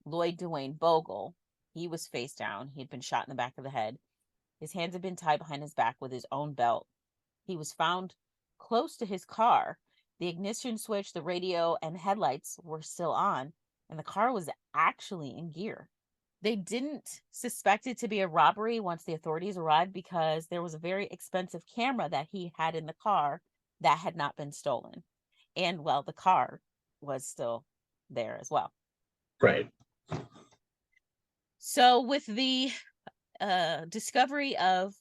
Lloyd Dwayne Bogle. He was face down. He had been shot in the back of the head. His hands had been tied behind his back with his own belt. He was found close to his car. The ignition switch, the radio, and headlights were still on, and the car was actually in gear. They didn't suspect it to be a robbery once the authorities arrived because there was a very expensive camera that he had in the car that had not been stolen. And, well, the car was still there as well. Right. So with the discovery of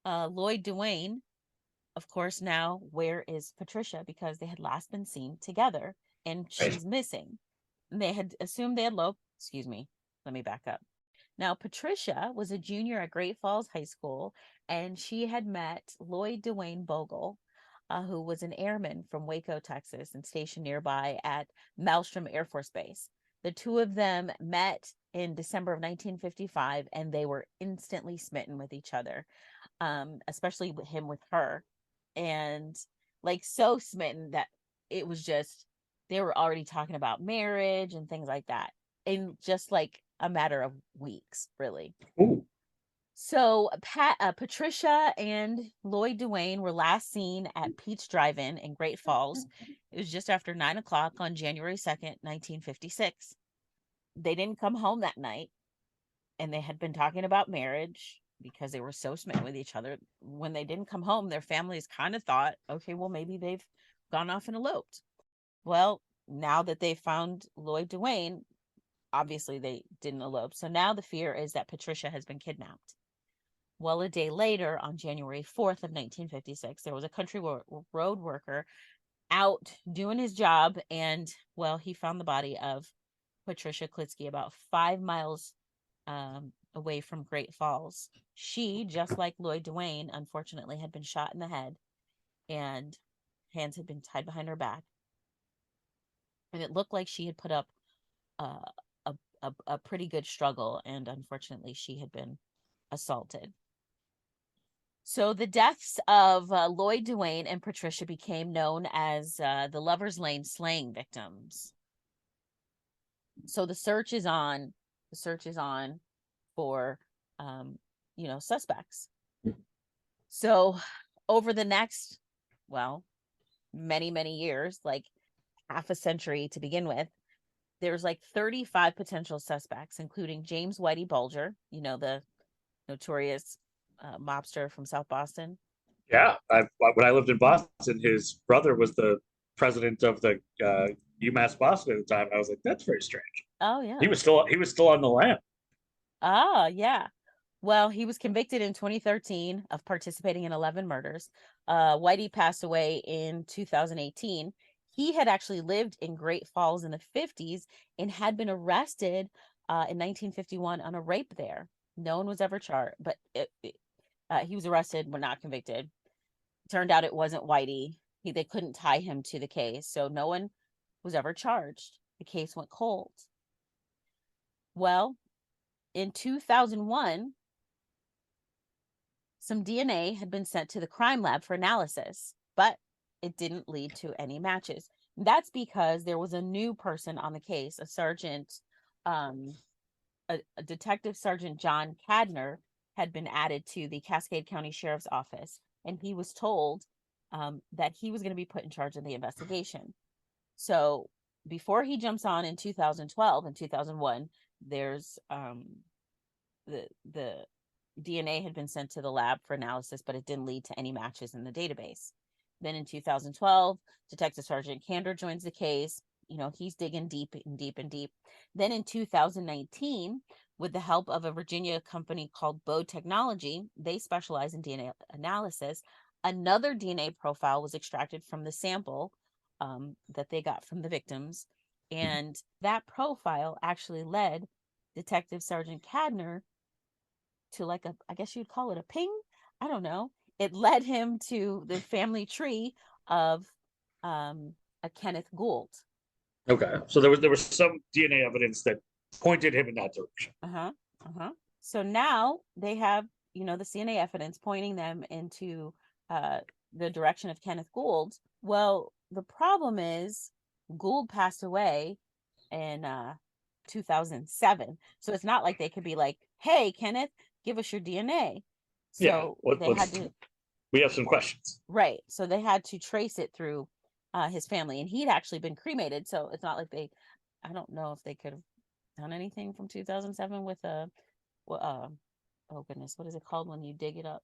Lloyd Dwayne, of course, now where is Patricia? Because they had last been seen together and she's missing. And they had assumed they had excuse me, let me back up. Now, Patricia was a junior at Great Falls High School, and she had met Lloyd Dwayne Bogle, who was an airman from Waco, Texas, and stationed nearby at Malmstrom Air Force Base. The two of them met in December of 1955, and they were instantly smitten with each other, especially with him with her. And like so smitten that it was just, they were already talking about marriage and things like that in just like a matter of weeks, really. Ooh. So Patricia and Lloyd Dwayne were last seen at Pete's Drive-In in Great Falls. It was just after 9 o'clock on January 2nd, 1956. They didn't come home that night. and they had been talking about marriage because they were so smitten with each other. When they didn't come home, their families kind of thought, okay, well, maybe they've gone off and eloped. Well, now that they found Lloyd Dwayne, obviously they didn't elope. So now the fear is that Patricia has been kidnapped. Well, a day later, on January 4th of 1956, there was a country road worker out doing his job, and, well, he found the body of Patricia Klitsky about 5 miles away from Great Falls. She, just like Lloyd Dwayne, unfortunately had been shot in the head, and hands had been tied behind her back. And it looked like she had put up uh, a pretty good struggle, and unfortunately, she had been assaulted. So the deaths of Lloyd Dwayne and Patricia became known as the Lover's Lane slaying victims. So the search is on. The search is on for, suspects. So over the next, well, many years, like half a century to begin with, there's like 35 potential suspects, including James Whitey Bulger, the notorious mobster from South Boston. Yeah, when I lived in Boston, his brother was the president of the UMass Boston at the time. I was like, that's very strange. Oh yeah. He was still on the lam. Ah, yeah. Well, he was convicted in 2013 of participating in 11 murders. Whitey passed away in 2018. He had actually lived in Great Falls in the 50s and had been arrested in 1951 on a rape there. No one was ever charged, but he was arrested but not convicted. Turned out it wasn't Whitey. They couldn't tie him to the case, so no one was ever charged. The case went cold. Well, in 2001, some DNA had been sent to the crime lab for analysis, but it didn't lead to any matches. That's because there was a new person on the case, a sergeant, a detective sergeant John Cadner had been added to the Cascade County Sheriff's Office, and he was told that he was going to be put in charge of the investigation. So before he jumps on in 2012 and 2001, there's the DNA had been sent to the lab for analysis, but it didn't lead to any matches in the database. Then in 2012, Detective Sergeant Kander joins the case. He's digging deep and deep and deep. Then in 2019, with the help of a Virginia company called Bode Technology, they specialize in DNA analysis. Another DNA profile was extracted from the sample that they got from the victims. And that profile actually led Detective Sergeant Cadner to, like, I guess you'd call it a ping. I don't know. It led him to the family tree of a Kenneth Gould. Okay, so there was some DNA evidence that pointed him in that direction. So now they have, the CNA evidence pointing them into the direction of Kenneth Gould. Well, the problem is Gould passed away in 2007. So it's not like they could be like, hey, Kenneth, give us your DNA. So they had to. We have some questions. Right. So they had to trace it through his family, and he'd actually been cremated. So it's not like I don't know if they could have done anything from 2007 with oh goodness, what is it called when you dig it up?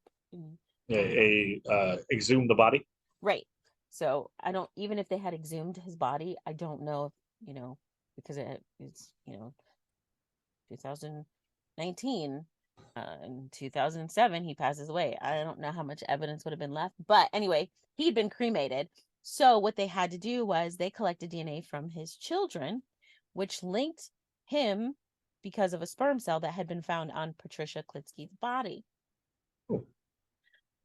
Exhume the body. Right. So I don't, even if they had exhumed his body, I don't know if, because it's 2019. In 2007, he passes away. I don't know how much evidence would have been left, but anyway, he'd been cremated. So what they had to do was they collected DNA from his children, which linked him because of a sperm cell that had been found on Patricia Klitsky's body. Cool.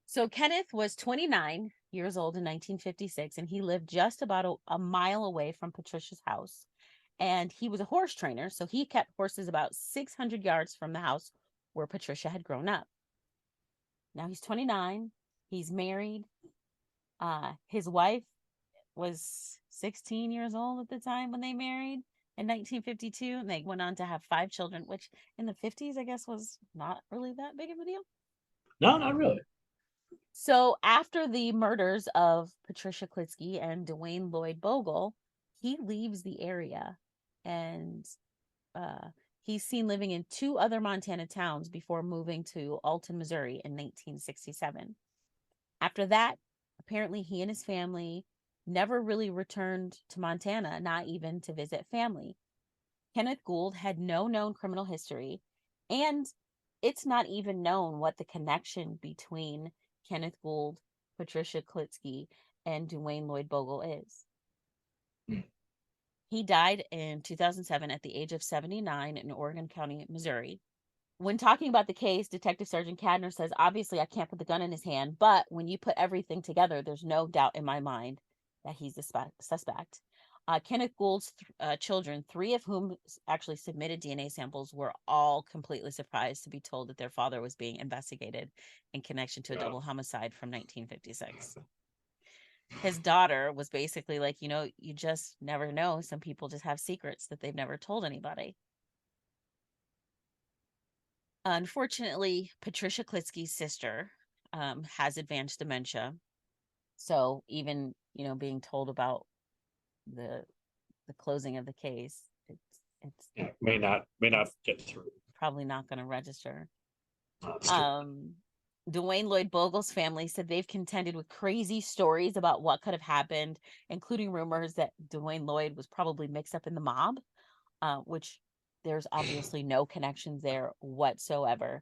So Kenneth was 29 years old in 1956, and he lived just about a mile away from Patricia's house. And he was a horse trainer, so he kept horses about 600 yards from the house where Patricia had grown up. Now he's 29. He's married. His wife was 16 years old at the time when they married in 1952, and they went on to have 5 children, which in the 50s, I guess, was not really that big of a deal. No, not really. So after the murders of Patricia Klitsky and Dwayne Lloyd Bogle, he leaves the area, and He's seen living in 2 other Montana towns before moving to Alton, Missouri in 1967. After that, apparently he and his family never really returned to Montana, not even to visit family. Kenneth Gould had no known criminal history, and it's not even known what the connection between Kenneth Gould, Patricia Klitsky, and Dwayne Lloyd Bogle is. He died in 2007 at the age of 79 in Oregon County, Missouri. When talking about the case, Detective Sergeant Cadner says, obviously, I can't put the gun in his hand, but when you put everything together, there's no doubt in my mind that he's the suspect. Kenneth Gould's children, 3 of whom actually submitted DNA samples, were all completely surprised to be told that their father was being investigated in connection to a double homicide from 1956. His daughter was basically like, you just never know. Some people just have secrets that they've never told anybody. Unfortunately, Patricia Klitsky's sister has advanced dementia. So even, being told about the closing of the case, it's may not get through. Probably not going to register. Dwayne Lloyd Bogle's family said they've contended with crazy stories about what could have happened, including rumors that Dwayne Lloyd was probably mixed up in the mob, which there's obviously no connections there whatsoever.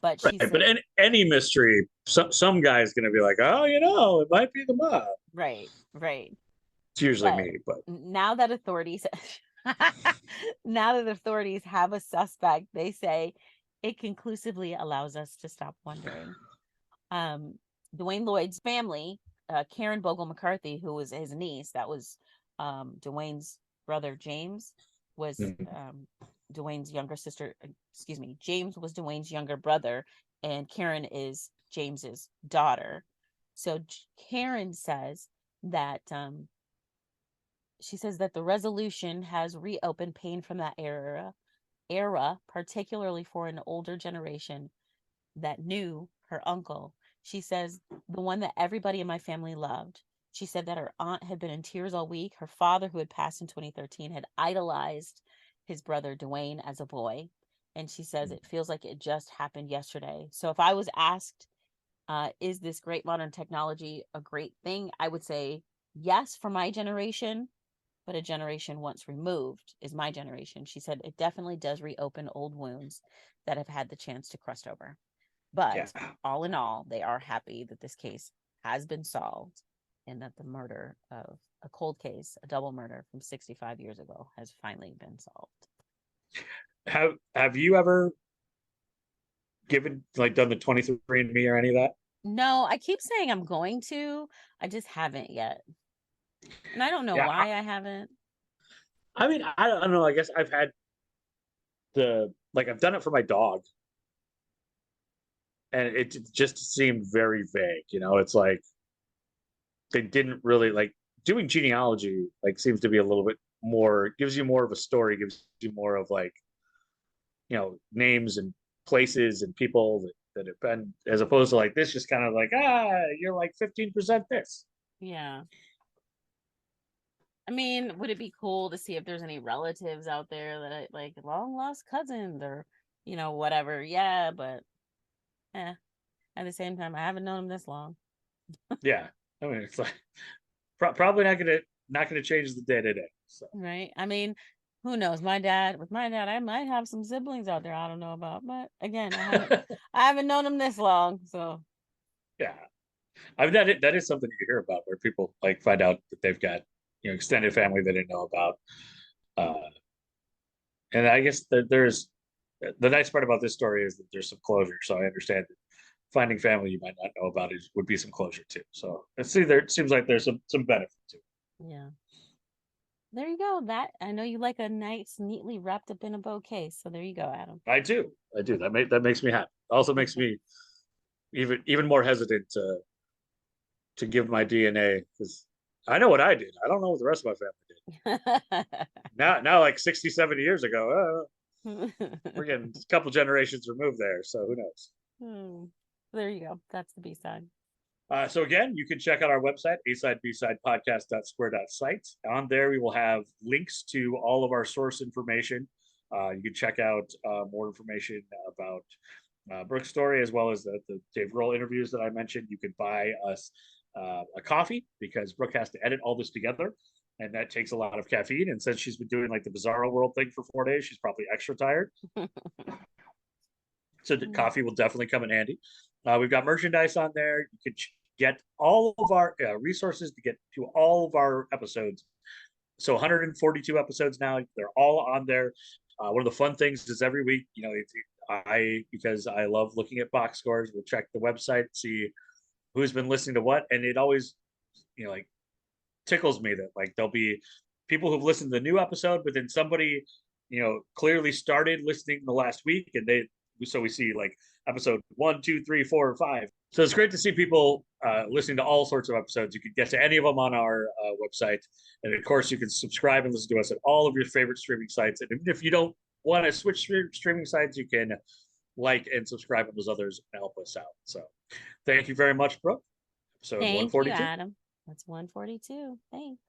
But she said, but any mystery, some guy's going to be like, oh, it might be the mob. Right. It's usually me, but now that authorities have a suspect, they say it conclusively allows us to stop wondering. Dwayne Lloyd's family, Karen Bogle McCarthy, who was his niece, that was Dwayne's brother James, was Dwayne's younger sister. Excuse me, James was Dwayne's younger brother, and Karen is James's daughter. So Karen says that she says that the resolution has reopened pain from that era, particularly for an older generation that knew her uncle. She says, the one that everybody in my family loved. She said that her aunt had been in tears all week. Her father, who had passed in 2013, had idolized his brother Dwayne as a boy. And she says it feels like it just happened yesterday. So if I was asked, is this great modern technology a great thing? I would say yes for my generation, but a generation once removed is my generation. She said it definitely does reopen old wounds that have had the chance to crust over. But all in all, they are happy that this case has been solved and that the murder of a cold case, a double murder from 65 years ago, has finally been solved. Have you ever done the 23andMe or any of that? No, I keep saying I'm going to. I just haven't yet. And I don't know why I haven't. I mean, I don't know. I guess I've had I've done it for my dog. And it just seemed very vague. It's like they didn't really doing genealogy, seems to be a little bit more, gives you more of a story, gives you more of names and places and people that have been, as opposed to this, just kind of you're 15% this. Yeah. I mean, would it be cool to see if there's any relatives out there that long lost cousins or, whatever. Yeah, but at the same time, I haven't known them this long. Yeah. I mean, it's probably not gonna change the day to day. So. Right. I mean, who knows? With my dad, I might have some siblings out there I don't know about. But again, I haven't known them this long. So yeah. I mean, that is something you hear about, where people find out that they've got extended family they didn't know about. And I guess that there's the nice part about this story is that there's some closure. So I understand that finding family you might not know about would be some closure too. So it seems like there's some benefit to it. Yeah. There you go. That, I know you like a nice, neatly wrapped up in a bouquet. So there you go, Adam. I do. That makes me happy. Also makes me even more hesitant to give my DNA, because I know what I did. I don't know what the rest of my family did. now 60, 70 years ago, we're getting a couple generations removed there. So who knows? There you go. That's the B-side. So again, you can check out our website, asidebsidepodcast.square.site. On there, we will have links to all of our source information, You can check out more information about Brooke's story, as well as the Dave Grohl interviews that I mentioned. You could buy us a coffee, because Brooke has to edit all this together, and that takes a lot of caffeine. And since she's been doing like the Bizarro World thing for 4 days, she's probably extra tired. So the coffee will definitely come in handy. We've got merchandise on there. You can get all of our resources to get to all of our episodes. So 142 episodes now. They're all on there. One of the fun things is every week, because I love looking at box scores, we'll check the website, see who's been listening to what, and it always, like tickles me that like there'll be people who've listened to the new episode, but then somebody, clearly started listening the last week, and so we see like episode 1, 2, 3, 4, 5. So it's great to see people listening to all sorts of episodes. You can get to any of them on our website, and of course you can subscribe and listen to us at all of your favorite streaming sites. And if you don't want to switch streaming sites, you can like and subscribe on those others and help us out. So thank you very much, Brooke. Episode Thank you, 142. Adam. That's 142. Thanks.